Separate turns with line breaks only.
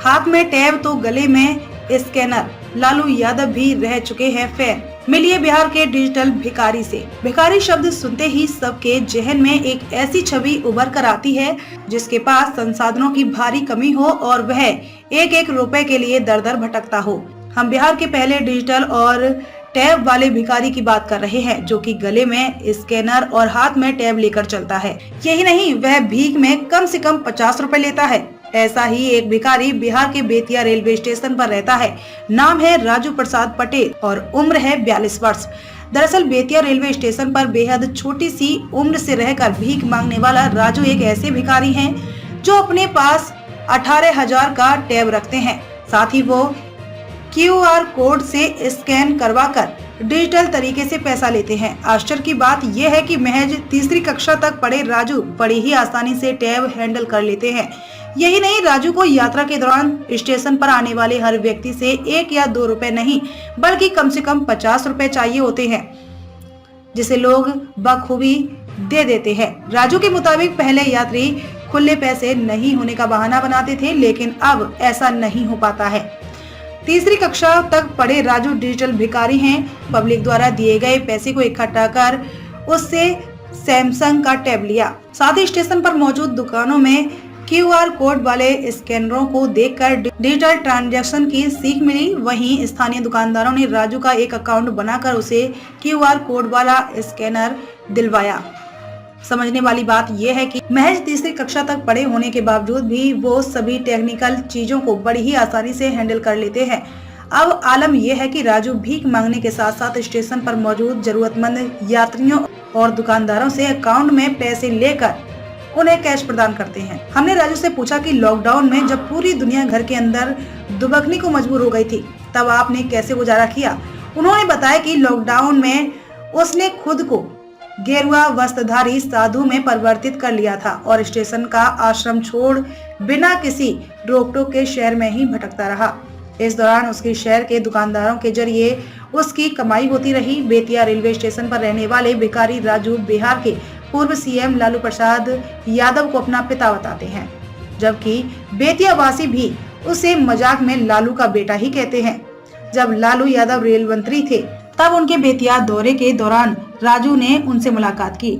हाथ में टैब तो गले में स्कैनर, लालू यादव भी रह चुके हैं फैन। मिलिए बिहार के डिजिटल भिखारी से। भिखारी शब्द सुनते ही सबके जहन में एक ऐसी छवि उभर कर आती है जिसके पास संसाधनों की भारी कमी हो और वह एक एक रुपए के लिए दर दर भटकता हो। हम बिहार के पहले डिजिटल और टैब वाले भिखारी की बात कर रहे हैं, जो कि गले में स्कैनर और हाथ में टैब लेकर चलता है। यही नहीं, वह भीख में कम से कम 50 रुपए लेता है। ऐसा ही एक भिखारी बिहार के बेतिया रेलवे स्टेशन पर रहता है। नाम है राजू प्रसाद पटेल और उम्र है 42 वर्ष। दरअसल बेतिया रेलवे स्टेशन पर बेहद छोटी सी उम्र से रहकर भीख मांगने वाला राजू एक ऐसे भिखारी हैं जो अपने पास 18,000 का टैब रखते हैं। साथ ही वो QR कोड से स्कैन करवाकर डिजिटल तरीके से पैसा लेते हैं। आश्चर्य की बात यह है कि महज तीसरी कक्षा तक पढ़े राजू बड़ी ही आसानी से टैब हैंडल कर लेते हैं। यही नहीं, राजू को यात्रा के दौरान स्टेशन पर आने वाले हर व्यक्ति से 1 या 2 रुपए नहीं बल्कि कम से कम 50 रुपए चाहिए होते हैं, जिसे लोग बखूबी दे देते हैं। राजू के मुताबिक पहले यात्री खुले पैसे नहीं होने का बहाना बनाते थे, लेकिन अब ऐसा नहीं हो पाता है। तीसरी कक्षा तक पढ़े राजू डिजिटल भिखारी हैं। पब्लिक द्वारा दिए गए पैसे को इकट्ठा कर उससे सैमसंग का टैब लिया। साथ ही स्टेशन पर मौजूद दुकानों में QR कोड वाले स्कैनरों को देखकर डिजिटल ट्रांजैक्शन की सीख मिली। वहीं स्थानीय दुकानदारों ने राजू का एक अकाउंट बनाकर उसे QR कोड वाला स्कैनर दिलवाया। समझने वाली बात यह है कि महज तीसरी कक्षा तक पढ़े होने के बावजूद भी वो सभी टेक्निकल चीजों को बड़ी ही आसानी से हैंडल कर लेते हैं। अब आलम यह है कि राजू भीख मांगने के साथ साथ स्टेशन पर मौजूद जरूरतमंद यात्रियों और दुकानदारों से अकाउंट में पैसे लेकर उन्हें कैश प्रदान करते हैं। हमने राजू से पूछा कि लॉकडाउन में जब पूरी दुनिया घर के अंदर दुबकने को मजबूर हो गई थी, तब आपने कैसे गुजारा किया। उन्होंने बताया कि लॉकडाउन में उसने खुद को गेरुआ वस्त्रधारी साधु में परिवर्तित कर लिया था और स्टेशन का आश्रम छोड़ बिना किसी रोक टोक के शहर में ही भटकता रहा। इस दौरान उसके शहर के दुकानदारों के जरिए उसकी कमाई होती रही। बेतिया रेलवे स्टेशन पर रहने वाले भिखारी राजू बिहार के पूर्व CM लालू प्रसाद यादव को अपना पिता बताते हैं, जबकि बेतिया वासी भी उसे मजाक में लालू का बेटा ही कहते हैं। जब लालू यादव रेल मंत्री थे, तब उनके बेतिया दौरे के दौरान राजू ने उनसे मुलाकात की।